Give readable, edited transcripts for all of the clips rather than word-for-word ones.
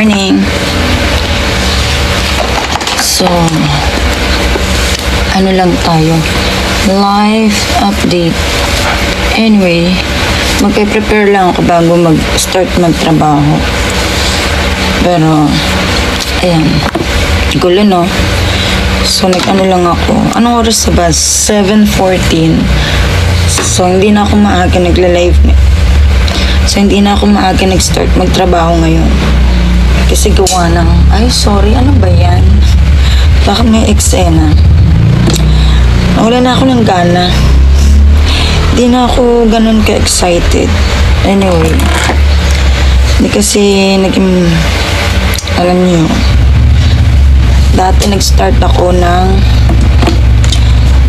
morning. So, ano lang tayo? Life update. Anyway, magpe-prepare lang ako bago mag-start magtrabaho. Pero, ayan. Gulo, no? So, nag-ano lang ako. Anong oras na ba? 7:14. So, hindi na ako maaga nagla-live. So, hindi na ako maaga nag-start magtrabaho ngayon. Kasi gawa ng, ay, sorry, ano ba yan? Bakit may eksena? Wala na ako ng gana. Hindi na ako ganun ka-excited. Anyway, hindi kasi naging, alam niyo, dati nag-start ako ng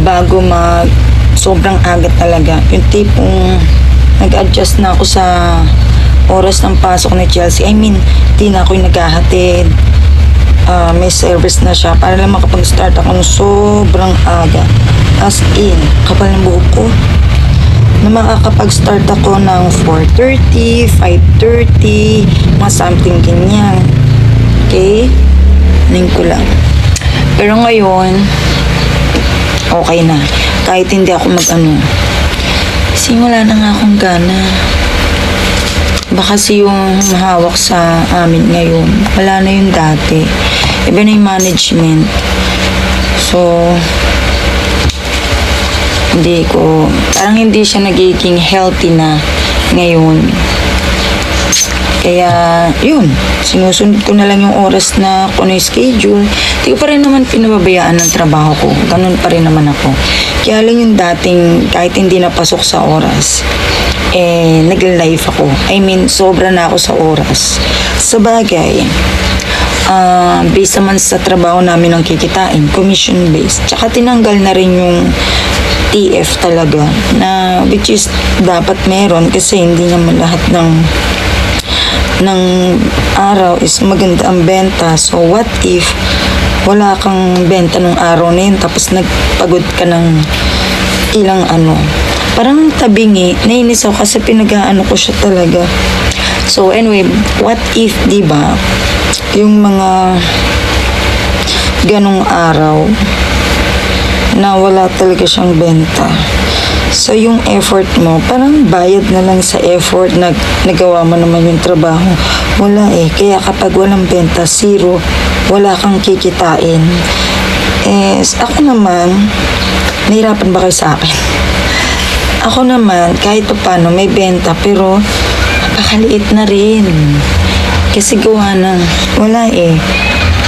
bago sobrang aga talaga. Yung tipong nag-adjust na ako sa oras ng pasok ni Chelsea. I mean, di na ako yung naghahatid. May service na siya para lang makapag-start ako ng sobrang aga. As in, kapal ng buhok ko. Na makakapag-start ako ng 4:30, 5:30, mga something ganyan. Okay? Ning ko lang. Pero ngayon, okay na. Kahit hindi ako mag-ano. Kasi wala na nga akong gana. Baka kasi yung mahawak sa amin ngayon, wala na yung dati. Iba na yung management. So, parang hindi siya nagiging healthy na ngayon. Kaya, yun, sinusunod ko na lang yung oras na kung ano yung schedule. Hindi ko pa rin naman pinababayaan ng trabaho ko. Ganun pa rin naman ako. Kaya lang yung dating, kahit hindi napasok sa oras, nagla-live ako. I mean, sobra na ako sa oras. Sa bagay, based naman sa trabaho namin ang kikitain, commission-based. Tsaka tinanggal na rin yung TF talaga, na which is dapat meron kasi hindi naman lahat ng araw is maganda ang benta. So, what if wala kang benta nung araw na yun tapos nagpagod ka ng ilang ano. Parang tabingi, nainis ako kasi pinag-aano ko siya talaga. So, anyway, what if, diba, yung mga ganong araw na wala talaga siyang benta. So, yung effort mo, parang bayad na lang sa effort na nagawa mo naman yung trabaho. Wala eh. Kaya kapag walang benta, zero, wala kang kikitain. Ako naman, nahirapan ba kayo sa akin? Ako naman, kahit paano, may benta, pero napakaliit na rin. Kasi gawa ng, wala eh.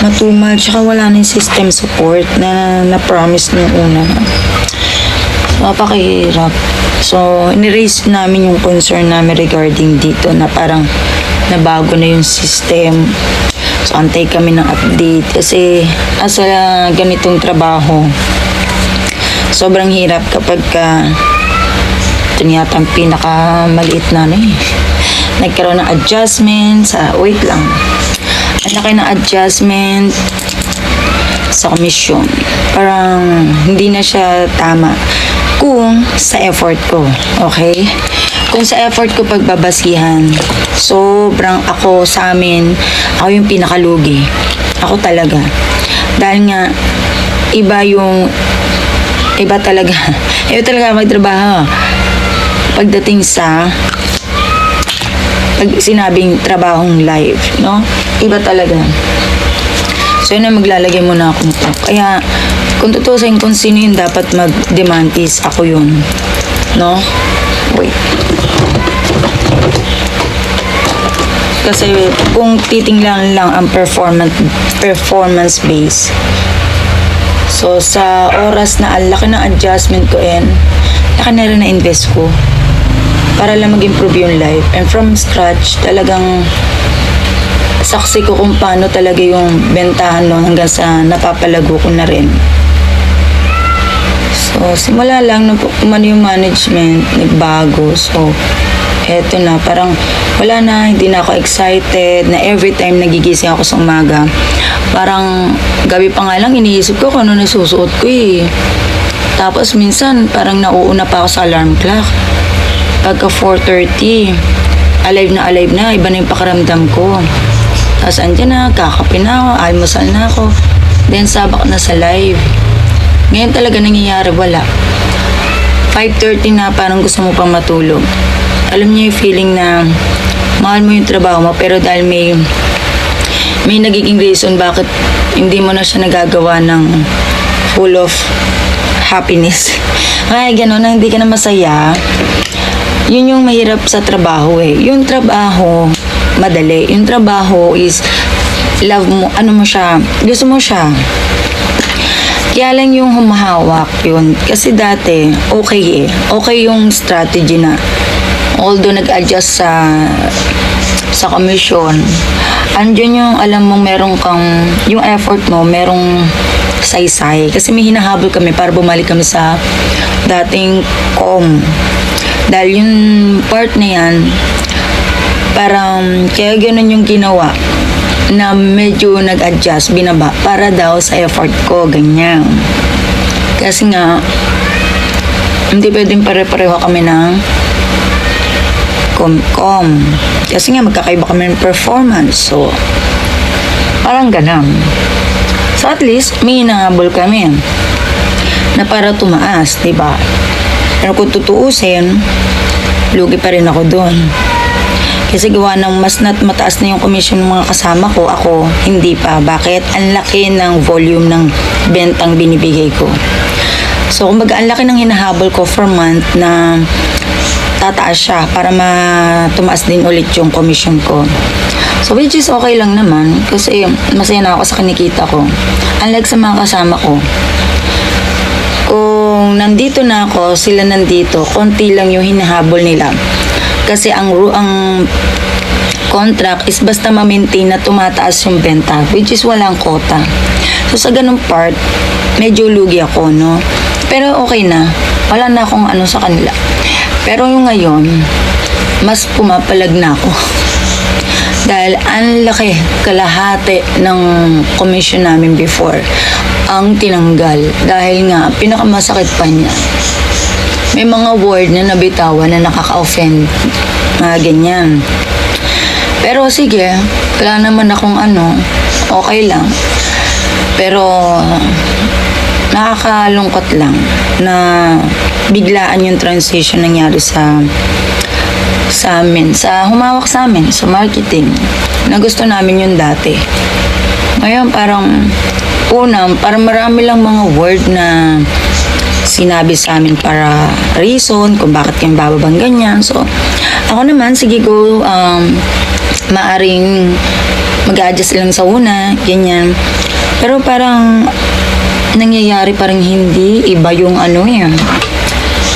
Matumal, tsaka wala na yung system support na na-promise nung una. Napakahirap. So, niraise namin yung concern namin regarding dito na parang nabago na yung system. So, antay kami ng update. Kasi, asa ganitong trabaho, sobrang hirap kapag ito yata ang pinakamaliit na nagkaroon ng adjustment wait lang. Ang laki ng adjustment sa commission. Parang hindi na siya tama kung sa effort ko. Okay? Kung sa effort ko pagbabasihan, sobrang ako sa amin, ako yung pinakalugi. Ako talaga. Dahil nga, iba talaga magtrabaho. Pagdating sa pag sinabing trabahong live, no? Iba talaga. So, yun na maglalagay muna ako nito. Kaya, kung tutusin kung sino yung dapat mag-demand is ako yun. No? Wait. Kasi, kung titingnan lang ang performance base. So, sa oras na ang laki ng adjustment ko laki na rin na-invest ko para lang mag-improve yung life. And from scratch, talagang saksi ko kung paano talaga yung bentahan nun hanggang sa napapalago ko na rin. So, simula lang nung umano yung management, nagbago. So, eto na, parang wala na, hindi na ako excited na every time nagigising ako sa umaga. Parang gabi pa nga lang, iniisip ko kung ano nasusuot ko eh. Tapos minsan, parang nauuna pa ako sa alarm clock. Pagka 4:30, alive na, iba na yung pakaramdam ko. Tapos andyan na, kakape na ako, almusal na ako. Then sabak na sa live. Ngayon talaga nangyayari, wala. 5:30 na, parang gusto mo pang matulog. Alam niyo yung feeling na mahal mo yung trabaho mo, pero dahil may nagiging reason bakit hindi mo na siya nagagawa ng full of happiness. Kaya gano'n, na hindi ka na masaya. Yun yung mahirap sa trabaho eh. Yung trabaho, madali. Yung trabaho is, love mo, ano mo siya, gusto mo siya. Kaya lang yung humahawak yun. Kasi dati, okay eh. Okay yung strategy na. Although nag-adjust sa commission, andyan yung alam mong meron kang, yung effort mo, merong saysay. Kasi may hinahabol kami para bumalik kami sa dating dahil yung part na yan, parang kaya ganun yung ginawa na medyo nag-adjust, binaba para daw sa effort ko, ganyan. Kasi nga, hindi pwedeng pare-pareho kami ng com. Kasi nga, magkakaiba kami ng performance. So, parang ganun. So, at least, may hinahabol kami na para tumaas, diba? Pero kung tutuusin, lugi pa rin ako doon. Kasi gawa ng mas mataas na yung commission ng mga kasama ko, ako hindi pa. Bakit? Ang laki ng volume ng bentang binibigay ko. So, kumbaga, ang laki ng hinahabol ko for month na tataas siya para tumaas din ulit yung commission ko. So, which is okay lang naman kasi masaya na ako sa kinikita ko. Unlike sa mga kasama ko, kung nandito na ako, sila nandito, konti lang yung hinahabol nila. Kasi ang contract is basta ma-maintain na tumataas yung benta, which is walang quota. So sa ganung part, medyo lugi ako, no? Pero okay na. Wala na akong ano sa kanila. Pero yung ngayon, mas pumapalag na ako. Dahil ang laki, kalahati ng commission namin before ang tinanggal. Dahil nga, pinakamasakit pa niya. May mga word na nabitawan na nakaka-offend. Ganyan. Pero sige, wala naman akong okay lang. Pero nakakalungkot lang na biglaan yung transition nangyari sa amin, sa humawak sa amin, sa marketing, na gusto namin yung dati. Ngayon parang parang marami lang mga word na sinabi sa amin para reason kung bakit kami bababang ganyan. So, ako naman, sige go, maaring mag-adjust lang sa una, ganyan. Pero parang nangyayari parang hindi, iba yung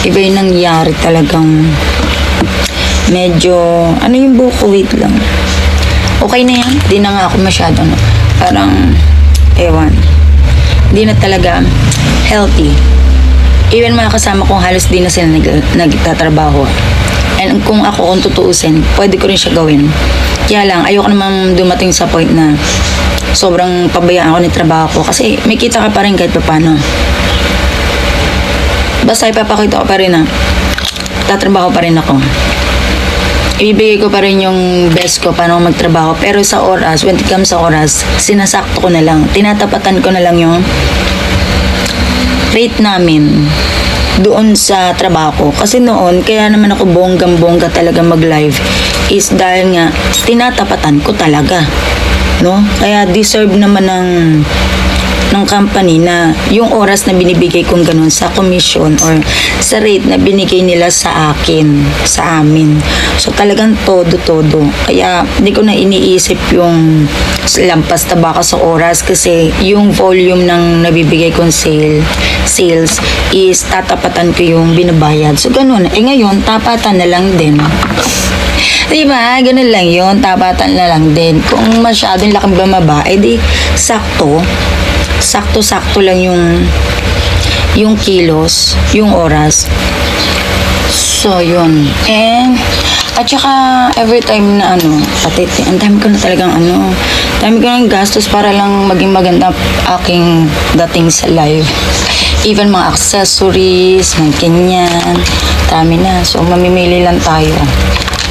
iba yung nangyayari talagang medyo, yung buko, wait lang. Okay na yan, di na nga ako masyado, parang, ewan, di na talaga healthy. Even mga kasama kong halos di na sila nagtatrabaho. And kung tutuusin, pwede ko rin siya gawin. Kaya lang, ayoko naman dumating sa point na sobrang pabayaan ako ng trabaho ko. Kasi may kita ka pa rin kahit pa paano. Basta ipapakita ko pa rin na tatrabaho pa rin ako. Ibibigay ko pa rin yung best ko paano magtrabaho. Pero sa oras, when it comes sa oras, sinasakto ko na lang. Tinatapatan ko na lang yung rate namin doon sa trabaho ko. Kasi noon, kaya naman ako bonggang-bongga talaga mag-live is dahil nga, tinatapatan ko talaga. No? Kaya deserve naman ng company na yung oras na binibigay kong ganun sa commission or sa rate na binigay nila sa akin, sa amin. So talagang todo-todo. Kaya hindi ko na iniisip yung lampas na baka sa oras kasi yung volume ng nabibigay kong sales is tatapatan ko yung binabayad. So ganun. Ngayon, tapatan na lang din. Diba? Ganun lang yun. Tapatan na lang din. Kung masyadong laking bumaba, di sakto lang yung kilos, yung oras. So, yun. And, at saka, every time na ang dami ko na talagang dami ko ng gastos para lang maging maganda aking dating sa live. Even mga accessories, mga ganyan, dami na. So, mamimili lang tayo.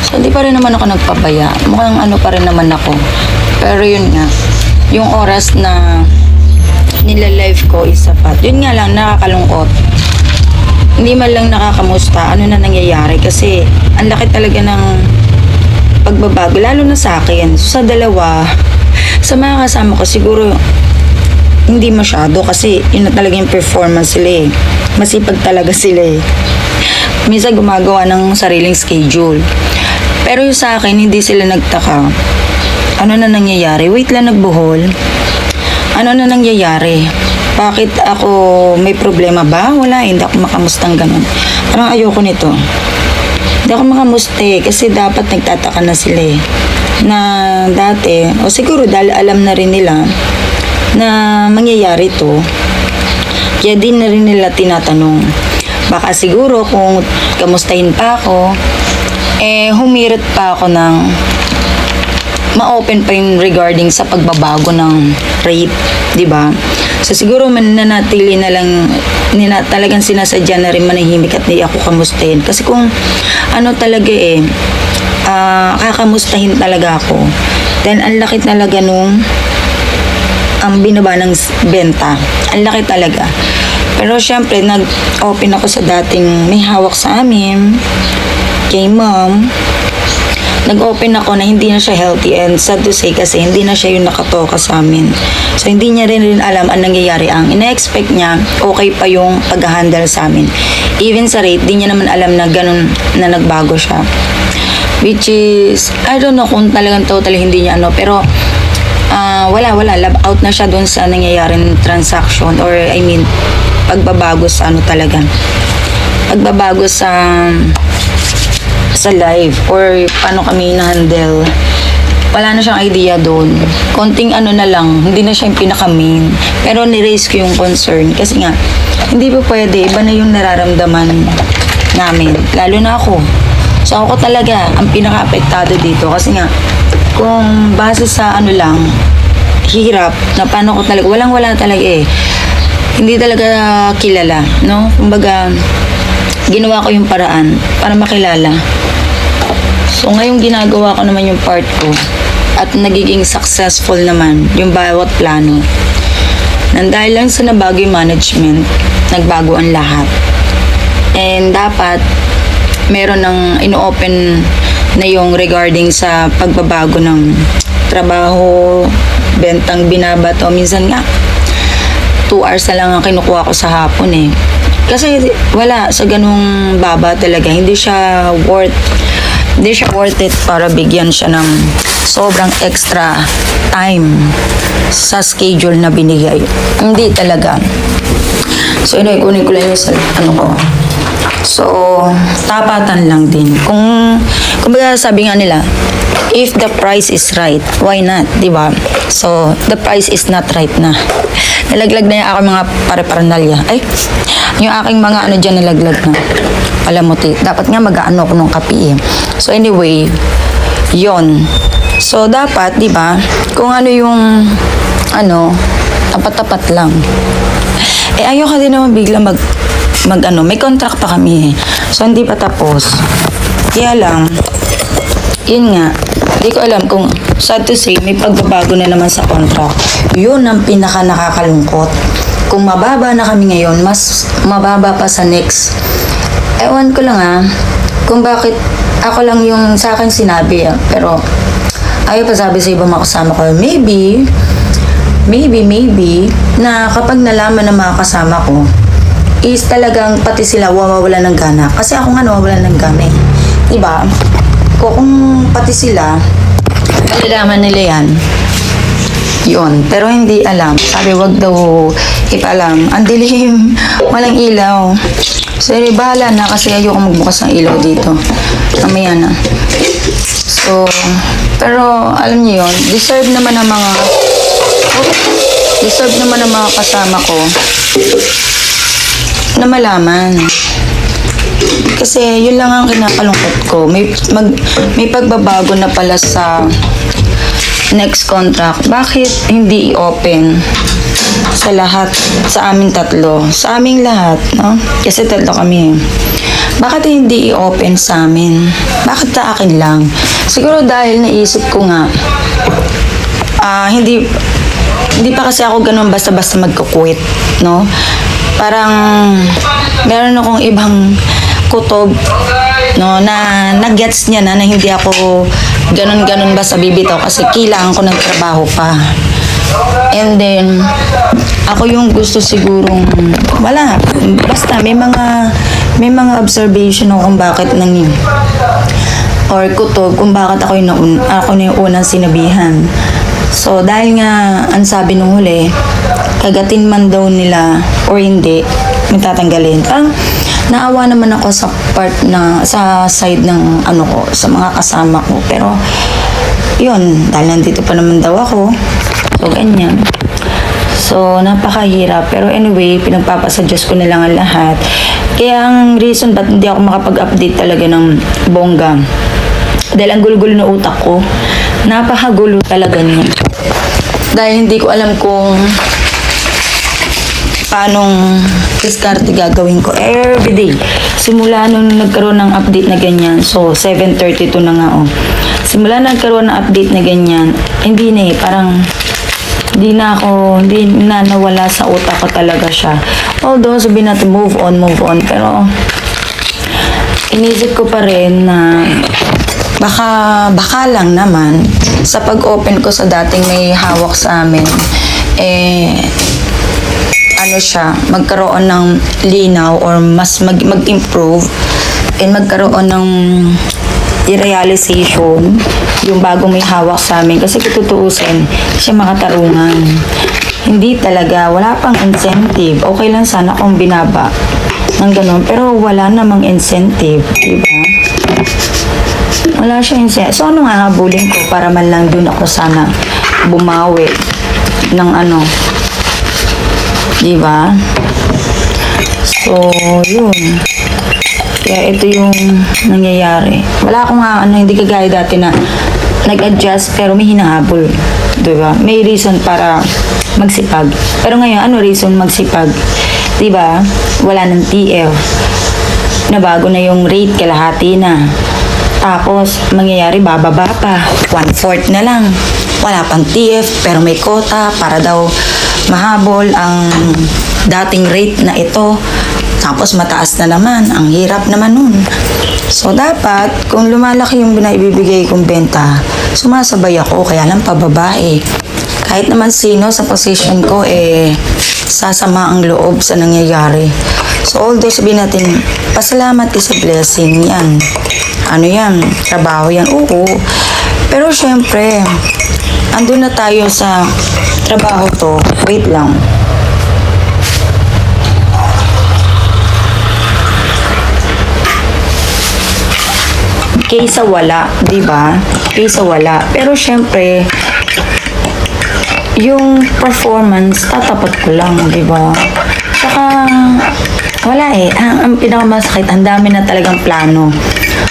So, di pa rin naman ako nagpabaya. Mukhang pa rin naman ako. Pero yun nga, yung oras na nila-live ko is sapat. Yun nga lang, nakakalungkot. Hindi man lang nakakamusta, ano na nangyayari. Kasi, ang laki talaga ng pagbabago, lalo na sa akin. Sa dalawa, sa mga kasama ko, siguro, hindi masyado kasi yun na talaga yung performance sila eh. Masipag talaga sila eh. Minsan gumagawa ng sariling schedule. Pero yung sa akin, hindi sila nagtaka. Ano na nangyayari? Wait lang, nagbuhol. Ano na nangyayari? Bakit ako may problema ba? Wala, hindi ako makamustang ganun. Parang ayoko nito. Hindi ako makamusta kasi dapat nagtataka na sila eh. Na dati, o siguro dahil alam na rin nila na mangyayari to, kaya din na rin nila tinatanong. Baka siguro kung kamustahin pa ako, humirit pa ako ng ma-open pa yung regarding sa pagbabago ng rate, di ba? So siguro mananatili na lang talagang sinasadya na rin manahimik at di ako kamustahin. Kasi kung ano talaga kakamustahin talaga ako, then ang laki talaga nung ang binaba ng benta. Ang laki talaga. Pero syempre, nag-open ako sa dating may hawak sa amin, kay mom. Nag-open ako na hindi na siya healthy and sad to say kasi hindi na siya yung nakatoka sa amin. So, hindi niya rin alam ang nangyayari. Ang ina-expect niya, okay pa yung pag-handle sa amin. Even sa rate, di niya naman alam na ganun na nagbago siya. Which is, I don't know kung talagang totally hindi niya pero wala. Lab out na siya dun sa nangyayaring transaction or I mean, pagbabago sa talaga. Pagbabago sa live or paano kami na-handle. Wala na siyang idea doon. Konting na lang, hindi na siya yung pinaka-main. Pero ni-raise ko yung concern kasi nga, hindi pa pwede, iba na yung nararamdaman namin. Lalo na ako. So ako talaga, ang pinaka-apektado dito kasi nga, kung base sa lang, hirap, na paano ko talaga, walang-wala talaga hindi talaga kilala, no? Kumbaga, ginawa ko yung paraan para makilala. So, ngayong ginagawa ko naman yung part ko at nagiging successful naman yung bawat plano. Nang dahil lang sa nabago yung management, nagbago ang lahat. And dapat, meron ng ino-open na yung regarding sa pagbabago ng trabaho, bentang binabato. Minsan nga, 2 hours na lang ang kinukuha ko sa hapon Kasi wala, sa ganung baba talaga, hindi siya worth it para bigyan siya ng sobrang extra time sa schedule na binigay. Hindi talaga. So, anyway, kunin ko lang yung ko. So, tapatan lang din. Kung baga sabi nga nila, if the price is right, why not? Diba? So, the price is not right na. Nalaglag na yung aking mga pare-paranalya. Ay, yung aking mga dyan nalaglag na. Alam mo, dapat nga mag-ano ko nung kapi So, anyway, yon. So, dapat, diba, kung ano yung, tapat-tapat lang. Ayaw ka din naman bigla may contract pa kami So, hindi pa tapos. Kaya lang, yun nga, hindi ko alam kung, sad to say, may pagbabago na naman sa contract. Yun ang pinaka nakakalungkot. Kung mababa na kami ngayon, mas mababa pa sa next. Ewan ko lang kung bakit ako lang yung sa akin sinabi pero ayaw pa sabi sa ibang makasama ko. Maybe, na kapag nalaman ng mga kasama ko, is talagang pati sila wawawala ng gana. Kasi ako nga nawawala ng gana Diba? Kung pati sila, malalaman nila yan. Yun. Pero hindi alam. Sabi, wag daw ipalam. Ang dilim. Walang ilaw. Sorry, bahala na kasi ayoko magbukas ng ilaw dito. Mamaya na. So, pero alam niyo yun, deserve naman ng mga kasama ko na malaman. Kasi yun lang ang kinakalungkot ko. May pagbabago na pala sa next contract. Bakit hindi i-open sa lahat, sa aming tatlo? Sa aming lahat, no? Kasi tatlo kami. Bakit hindi i-open sa amin? Bakit sa akin lang? Siguro dahil naisip ko nga, hindi pa kasi ako ganun basta-basta magkukwit, no? Parang meron akong ibang kutob, no, na nag-gets niya na hindi ako ganun-ganun basta bibitaw kasi kailangan ko ng trabaho pa. And then, ako yung gusto sigurong, wala, basta may mga observation ako kung bakit or kutob kung bakit ako na yung unang sinabihan. So, dahil nga, ang sabi nung huli, kagatin man daw nila or hindi, may tatanggalin. Parang, naawa naman ako sa sa side ng sa mga kasama ko. Pero, yun, dahil nandito pa naman daw ako. So, ganyan. So, napakahirap. Pero anyway, pinagpapasa Diyos ko na lang ang lahat. Kaya ang reason ba't hindi ako makapag-update talaga ng bongga. Dahil ang gulo-gulo na utak ko. Napakagulo talaga niya. Dahil hindi ko alam kung paanong diskarte gagawin ko everyday. Simula nung nagkaroon ng update na ganyan. So, 7:32 na nga Simula na nagkaroon ng update na ganyan, hindi na parang hindi na nawala sa utak ko talaga siya. Although, sabihin natin, move on. Pero, inisip ko pa rin na baka lang naman sa pag-open ko sa dating may hawak sa amin, magkaroon ng linaw or mas mag-improve and magkaroon ng realization yung bago may hawak sa amin. Kasi kututuusin, siya makatarungan. Hindi talaga, wala pang incentive. Okay lang sana kung binaba ng ganun, pero wala namang incentive, diba? Wala siya incentive. So, ano nga habulin ko para man lang dun ako sana bumawi ng diba? So, yun. Kaya ito yung nangyayari. Wala akong hindi kagaya dati na nag-adjust pero may hinahabol. Diba? May reason para magsipag. Pero ngayon, ano reason magsipag? Diba? Wala ng TF. Nabago na yung rate, kalahati na. Tapos, mangyayari, bababa pa. 1/4 na lang. Wala pang TF, pero may quota para daw mahabol ang dating rate na ito. Tapos mataas na naman. Ang hirap naman nun. So, dapat, kung lumalaki yung binaibibigay kong benta, sumasabay ako, kaya lang pababae. Kahit naman sino sa position ko, sasama ang loob sa nangyayari. So, although sabihin natin, pasalamat ka sa blessing yan. Yan? Trabaho yan. Oo. Pero syempre, andun na tayo sa trabaho to. Wait lang. Kaysa wala, di ba? Kaysa wala. Pero syempre, yung performance, tatapat ko lang, di ba? Saka, wala ang pinakamasakit, ang dami na talagang plano.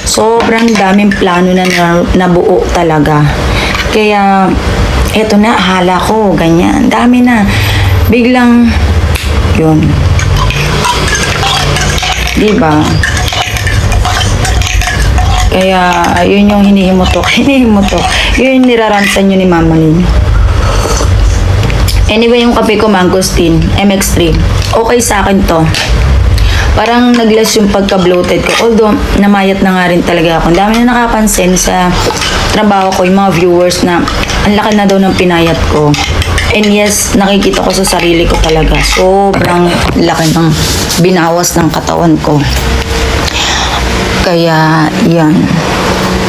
Sobrang daming plano na nabuo talaga. Kaya, eto na, hala ko, ganyan. Dami na. Biglang, yun. Diba? Kaya, yun yung hinihimutok. Yun yung niraransan nyo ni Mama Lynn. Anyway, yung kape ko, Mangosteen, MX3. Okay sa akin to. Parang nag-less yung pagka-bloated ko. Although, namayat na nga rin talaga ako. Ang dami na nakapansin sa trabaho ko, yung mga viewers na ang laki na daw ng pinayat ko. And yes, nakikita ko sa sarili ko talaga. Sobrang laki ng binawas ng katawan ko. Kaya, yan.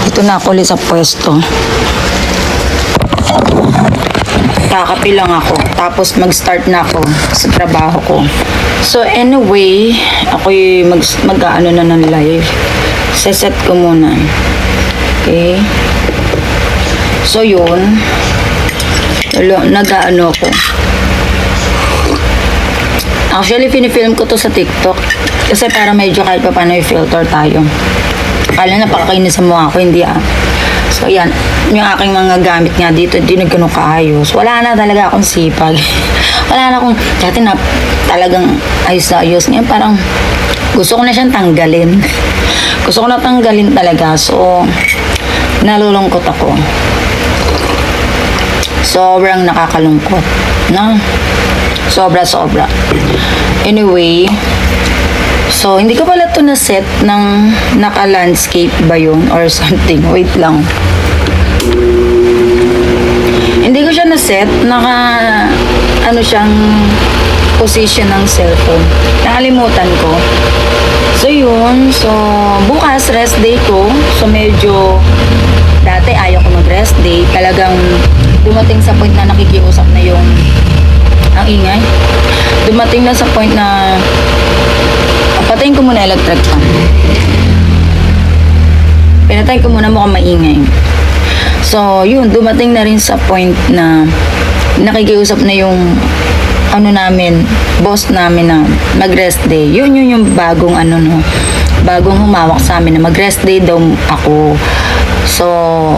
Ito na ako ulit sa pwesto. Kakapi lang ako. Tapos mag-start na ako sa trabaho ko. So anyway, ako'y mag-ano na ng live. Seset ko muna. Okay. So yun. Nag-ano ko. Actually, pinifilm ko to sa TikTok. Kasi para medyo kahit pa paano i-filter tayo. Kala napakakainis sa mukha ko, hindi So, yan. Yung aking mga gamit nga dito, hindi na ganun kaayos. Wala na talaga akong sipag. Wala na akong, dati na talagang ayos na ayos. Ngayon parang gusto ko na siyang tanggalin. Gusto ko na tanggalin talaga. So, nalulungkot ako. So, Sobrang nakakalungkot. No? Sobra. Anyway, so hindi ko pala to na-set ng naka-landscape ba yun or something. Wait lang. Hindi ko siya na-set. Ano siyang position ng cellphone. Nakalimutan ko. So yun. So bukas rest day ko. So medyo dati ayaw ko mag-rest day. Talagang dumating sa point na nakikiusap na yung ang ingay. Dumating na sa point na patayin ko muna electric fan. Pinatay ko muna mukhang maingay. So, yun, dumating na rin sa point na nakikiusap na yung ano namin, boss namin na mag-rest day. Yun yung bagong bagong humawak sa amin na mag-rest day daw ako. So,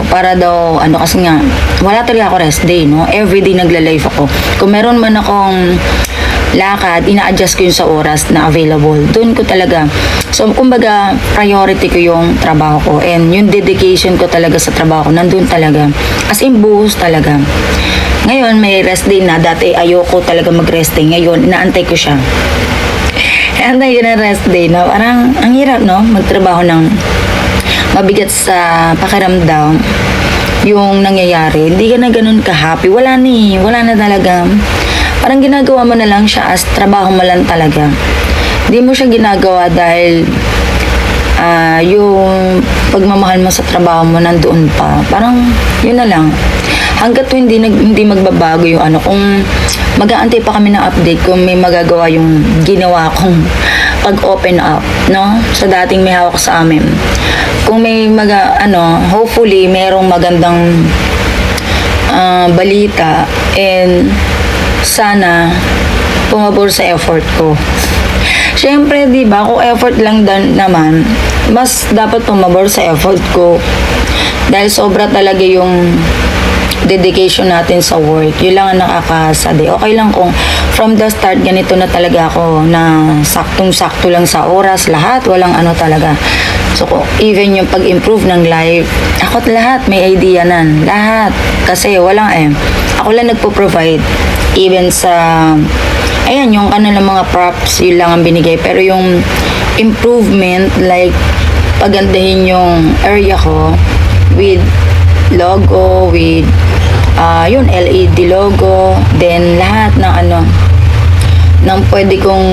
para daw, kasi nga, wala talaga ako rest day, no? Everyday nagla-live ako. Kung meron man akong lakad, ina-adjust ko yun sa oras na available. Doon ko talaga. So, kumbaga, priority ko yung trabaho ko. And yung dedication ko talaga sa trabaho ko, nandun talaga. As in, buhos talaga. Ngayon, may rest day na. Dati, ayoko talaga mag-rest day. Ngayon, inaantay ko siya. Inaantay ko na rest day na. Parang, ang hirap, no? Magtrabaho ng mabigat sa pakiramdam yung nangyayari. Hindi ka na ganun ka-happy. Wala na talaga. Parang ginagawa mo na lang siya as trabaho mo lang talaga. Hindi mo siya ginagawa dahil yung pagmamahal mo sa trabaho mo nandoon pa. Parang yun na lang. Hanggat hindi magbabago yung kung mag-aantay pa kami ng update kung may magagawa yung ginawa kong pag-open up, no? Sa dating may hawak sa amin. Kung may hopefully merong magandang balita and sana pumabor sa effort ko. Siyempre, di ba, kung effort lang naman, mas dapat pumabor sa effort ko. Dahil sobra talaga yung dedication natin sa work. Yun lang ang nakakasadi. Okay lang kung from the start, ganito na talaga ako na saktong-sakto lang sa oras, lahat, walang talaga. So, even yung pag-improve ng life, ako lahat, may idea nan. Lahat. Kasi walang ako lang nagpo-provide. Even sa, yung kanilang mga props, yun lang ang binigay. Pero yung improvement, like, pagandahin yung area ko with logo, with yun, LED logo, then lahat ng ng pwede kong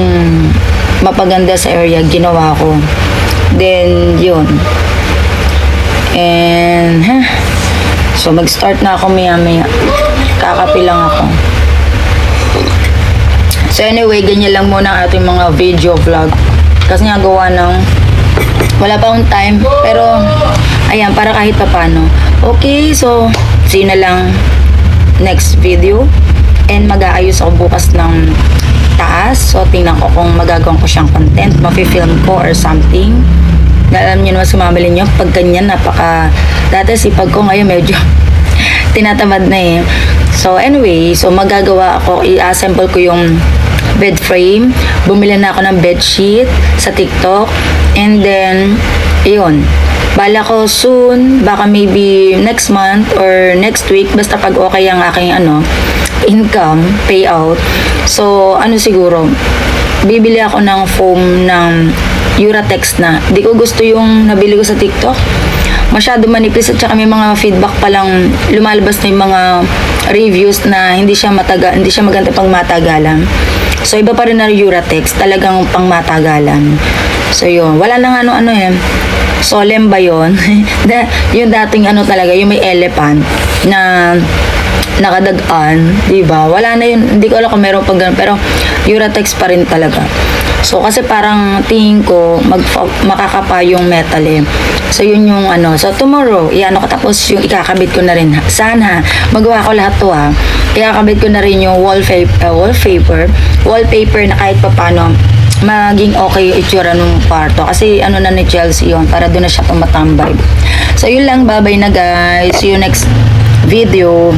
mapaganda sa area, ginawa ko. Then, yun. And, so, mag-start na ako maya-maya. Kakapi lang ako. So, anyway, ganyan lang muna ang ating mga video vlog. Kasi nga gawa wala pa akong time, pero, ayan, para kahit pa paano. Okay, so, see you na lang next video. And mag-aayos ako bukas ng taas. So, tingnan ko kung magagawin ko siyang content, mafe-film ko or something. Alam niyo naman sumamili niyo, pag ganyan, dati sipag ko ngayon medyo tinatamad na So, anyway, so magagawa ako, i-assemble ko yung bed frame. Bumili na ako ng bed sheet sa TikTok. And then, yun. Bala ko soon, baka maybe next month or next week, basta pag okay ang aking income, payout. So, siguro, bibili ako ng foam ng Uratex na. Di ko gusto yung nabili ko sa TikTok. Masyado manipis at saka may mga feedback pa lang lumalabas na yung mga reviews na hindi siya maganda pang matagalan. So, iba pa rin na Uratex, talagang pang matagalan. So, yun. Wala nang Solem ba yun? Yung dating talaga, yung may elephant na nakadagaan, di ba? Wala na yun. Hindi ko alam kung meron pang ganun, pero Uratex pa rin talaga. So, kasi parang tingin ko, makakapa yung metal So, yun yung So, tomorrow, tapos yung ikakabit ko na rin. Sana, magawa ko lahat to Ikakabit ko na rin yung wallpaper na kahit pa paano, maging okay yung itsura ng kwarto. Kasi na ni Chelsea yun, para doon na siya tumatambay. So, yun lang. Bye-bye na guys. See you next video.